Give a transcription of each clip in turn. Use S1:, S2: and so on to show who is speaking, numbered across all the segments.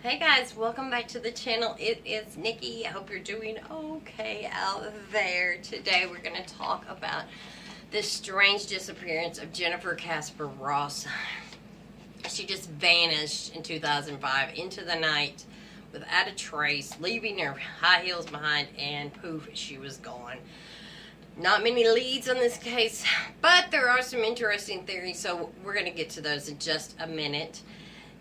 S1: Hey guys, welcome back to the channel. It is Nikki. I hope you're doing okay out there. Today we're going to talk about this strange disappearance of Jenifer Casper-Ross. She just vanished in 2005 into the night without a trace, leaving her high heels behind, and poof, she was gone. Not many leads on this case, but there are some interesting theories, so we're going to get to those in just a minute.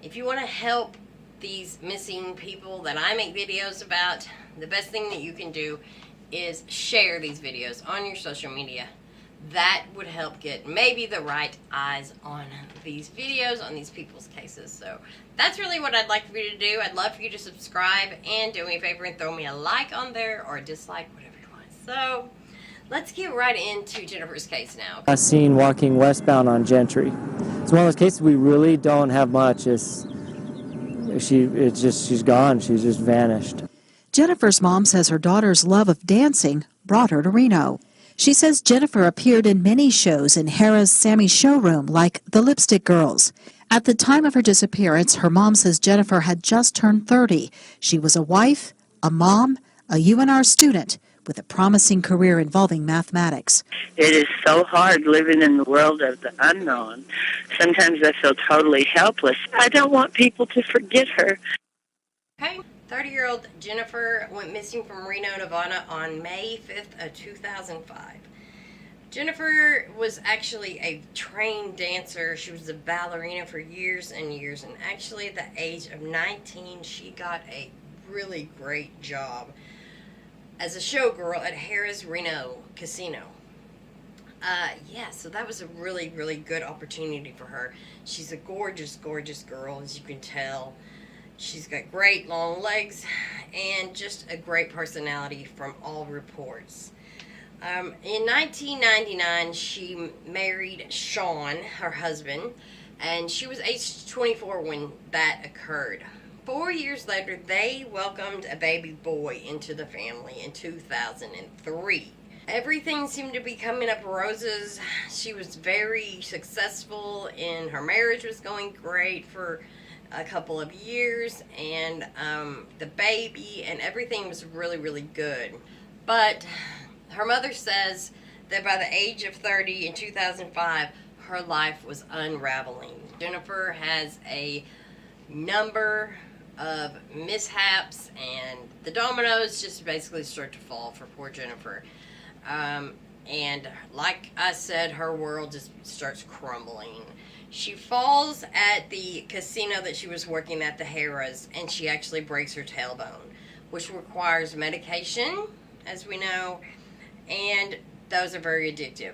S1: If you want to help these missing people that I make videos about, the best thing that you can do is share these videos on your social media. That would help get maybe the right eyes on these videos, on these people's cases. So that's really what I'd like for you to do. I'd love for you to subscribe and do me a favor and throw me a like on there or a dislike, whatever you want. So let's get right into Jenifer's case now.
S2: Seen walking westbound on Gentry. It's one of those cases we really don't have much. She's gone. She's just vanished.
S3: Jenifer's mom says her daughter's love of dancing brought her to Reno. She says Jenifer appeared in many shows in Harrah's Sammy showroom, like The Lipstick Girls. At the time of her disappearance, her mom says Jenifer had just turned 30. She was a wife, a mom, a UNR student, with a promising career involving mathematics.
S4: It is so hard living in the world of the unknown. Sometimes I feel totally helpless. I don't want people to forget her.
S1: Okay, 30-year-old Jenifer went missing from Reno, Nevada on May 5th of 2005. Jenifer was actually a trained dancer. She was a ballerina for years and years, and actually at the age of 19, she got a really great job as a showgirl at Harrah's Reno casino. So that was a really, really good opportunity for her. She's a gorgeous, gorgeous girl, as you can tell. She's got great long legs and just a great personality from all reports. In 1999, she married Sean, her husband, and she was age 24 when that occurred. 4 years later, they welcomed a baby boy into the family in 2003. Everything seemed to be coming up roses. She was very successful, and her marriage was going great for a couple of years, and the baby and everything was really, really good. But her mother says that by the age of 30 in 2005, her life was unraveling. Jenifer has a number of mishaps, and the dominoes just basically start to fall for poor Jenifer. And like I said, her world just starts crumbling. She falls at the casino that she was working at, the Harrah's, and she actually breaks her tailbone, which requires medication, as we know, and those are very addictive.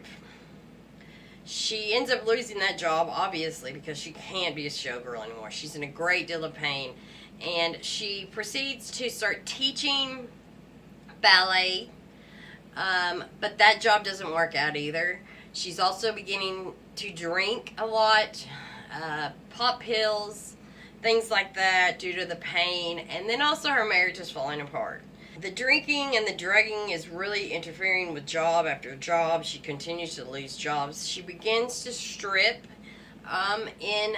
S1: She ends up losing that job, obviously, because she can't be a showgirl anymore. She's in a great deal of pain, and she proceeds to start teaching ballet, but that job doesn't work out either. She's also beginning to drink a lot, pop pills, things like that due to the pain, and then also her marriage is falling apart. The drinking and the drugging is really interfering with job after job. She continues to lose jobs. She begins to strip in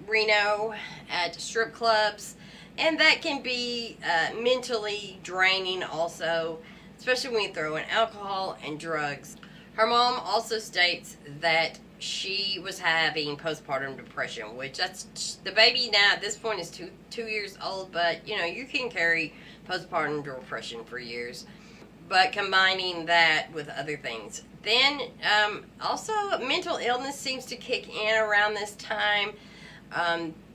S1: Reno at strip clubs, and that can be mentally draining also, especially when you throw in alcohol and drugs. Her mom also states that she was having postpartum depression, which that's the baby now at this point is two years old, but you know, you can carry postpartum depression for years. But combining that with other things. Then also mental illness seems to kick in around this time.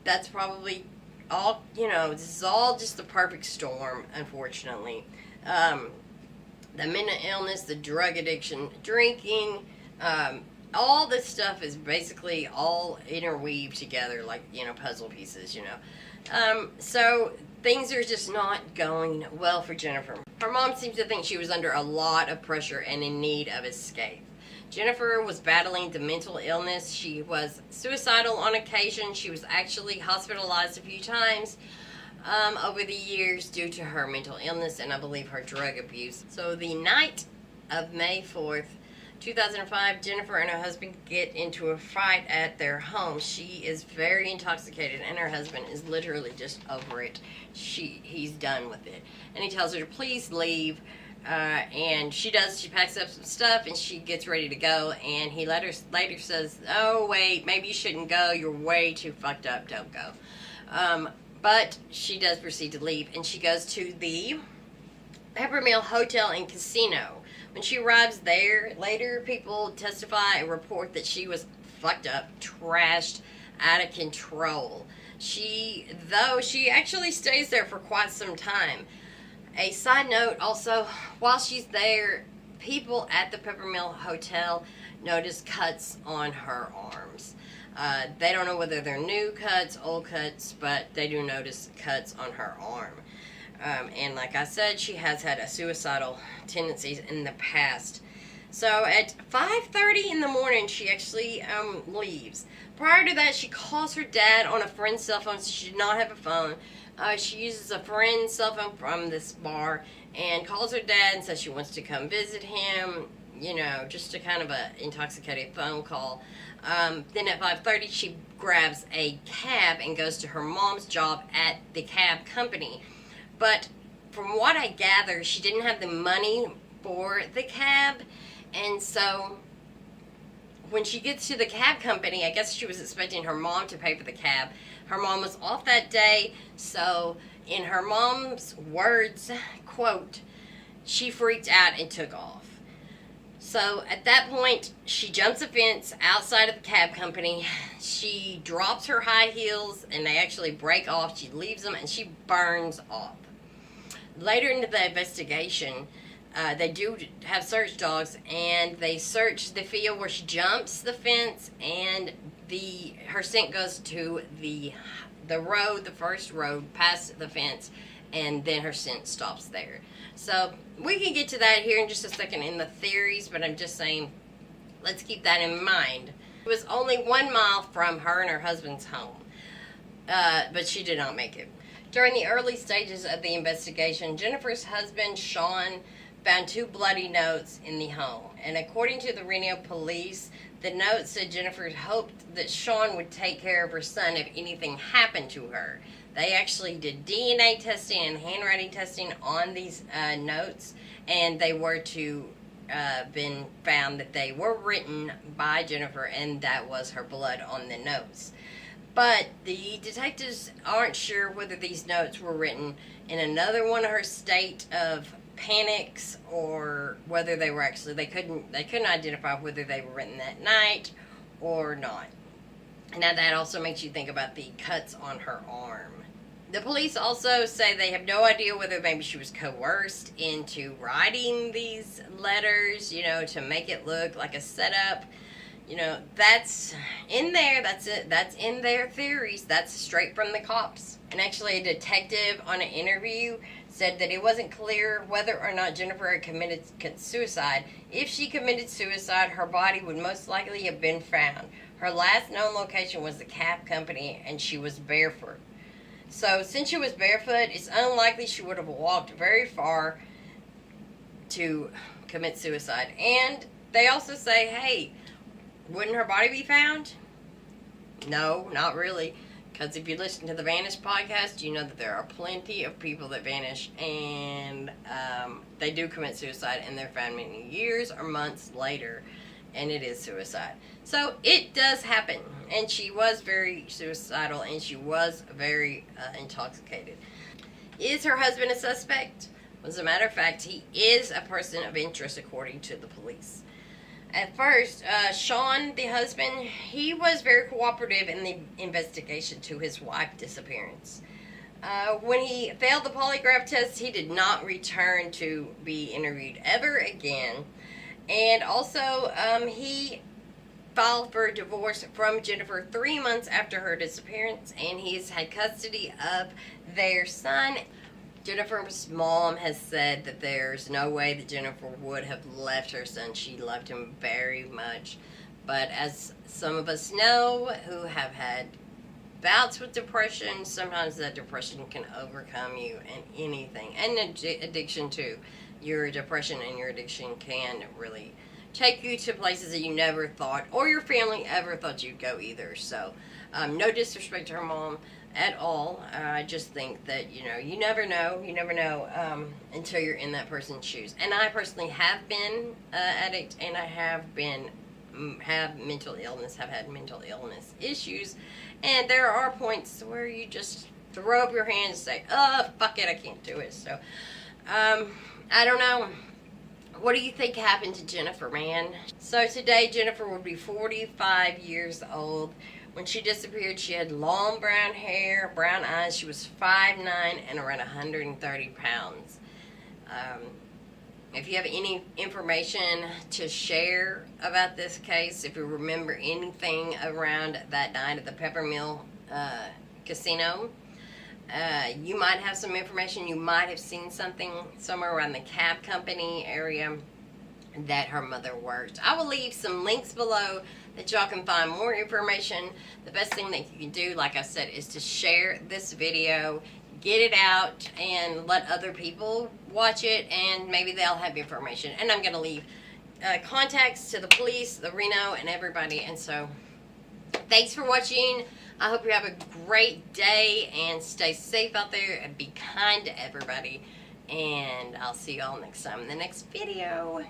S1: That's probably all, this is all just the perfect storm, unfortunately. The mental illness, the drug addiction, drinking, all this stuff is basically all interweaved together like, puzzle pieces, So things are just not going well for Jenifer. Her mom seems to think she was under a lot of pressure and in need of escape. Jenifer was battling the mental illness. She was suicidal on occasion. She was actually hospitalized a few times over the years due to her mental illness and I believe her drug abuse. So the night of May 4th, 2005, Jenifer and her husband get into a fight at their home. She is very intoxicated, and her husband is literally just over it. He's done with it, and he tells her to please leave. And she does. She packs up some stuff, and she gets ready to go. And he later says, "Oh wait, maybe you shouldn't go. You're way too fucked up. Don't go." But she does proceed to leave, and she goes to the Peppermill Hotel and Casino. When she arrives there, later people testify and report that she was fucked up, trashed, out of control. She actually stays there for quite some time. A side note also, while she's there, people at the Peppermill Hotel notice cuts on her arms. They don't know whether they're new cuts, old cuts, but they do notice cuts on her arm. And like I said, she has had a suicidal tendencies in the past. So at 5:30 in the morning, she actually leaves. Prior to that, she calls her dad on a friend's cell phone. So she did not have a phone. She uses a friend's cell phone from this bar and calls her dad and says she wants to come visit him. You know, just a kind of a intoxicated phone call. Then at 5:30, she grabs a cab and goes to her mom's job at the cab company. But from what I gather, she didn't have the money for the cab. And so when she gets to the cab company, I guess she was expecting her mom to pay for the cab. Her mom was off that day. So in her mom's words, quote, she freaked out and took off. So at that point, she jumps a fence outside of the cab company. She drops her high heels and they actually break off. She leaves them and she burns off. Later into the investigation, they do have search dogs, and they search the field where she jumps the fence, and her scent goes to the road, the first road past the fence, and then her scent stops there. So we can get to that here in just a second in the theories, but I'm just saying, let's keep that in mind. It was only 1 mile from her and her husband's home, but she did not make it. During the early stages of the investigation, Jenifer's husband, Sean, found 2 bloody notes in the home. And according to the Reno police, the notes said Jenifer hoped that Sean would take care of her son if anything happened to her. They actually did DNA testing and handwriting testing on these notes, and they were to been found that they were written by Jenifer, and that was her blood on the notes. But the detectives aren't sure whether these notes were written in another one of her state of panics, or whether they were actually, they couldn't identify whether they were written that night or not. Now that also makes you think about the cuts on her arm. The police also say they have no idea whether maybe she was coerced into writing these letters, to make it look like a setup. That's in there. That's it. That's in their theories. That's straight from the cops. And actually, a detective on an interview said that it wasn't clear whether or not Jenifer had committed suicide. If she committed suicide, her body would most likely have been found. Her last known location was the cab company, and she was barefoot. So, since she was barefoot, it's unlikely she would have walked very far to commit suicide. And they also say, hey, wouldn't her body be found? No, not really. Because if you listen to the Vanish podcast, you know that there are plenty of people that vanish, and they do commit suicide, and they're found many years or months later, and it is suicide. So it does happen, and she was very suicidal, and she was very intoxicated. Is her husband a suspect? As a matter of fact, he is a person of interest according to the police. At first, Sean, the husband, he was very cooperative in the investigation to his wife's disappearance. When he failed the polygraph test, he did not return to be interviewed ever again. And also, he filed for divorce from Jenifer 3 months after her disappearance, and he's had custody of their son. Jenifer's mom has said that there's no way that Jenifer would have left her son. She loved him very much. But as some of us know who have had bouts with depression, sometimes that depression can overcome you in anything. And addiction too. Your depression and your addiction can really take you to places that you never thought, or your family ever thought you'd go either. So, no disrespect to her mom at all. I just think that, you never know. You never know until you're in that person's shoes. And I personally have been an addict, and I have had mental illness issues. And there are points where you just throw up your hands and say, oh, fuck it, I can't do it. So, I don't know. What do you think happened to Jenifer, man? So today, Jenifer would be 45 years old. When she disappeared, she had long brown hair, brown eyes. She was 5'9" and around 130 pounds. If you have any information to share about this case, if you remember anything around that night at the Peppermill Casino, you might have some information. You might have seen something somewhere around the cab company area that her mother worked. I will leave some links below that y'all can find more information. The best thing that you can do, like I said, is to share this video, get it out, and let other people watch it, and maybe they'll have information. And I'm going to leave contacts to the police, the Reno, and everybody. And so, thanks for watching. I hope you have a great day, and stay safe out there, and be kind to everybody. And I'll see y'all next time in the next video.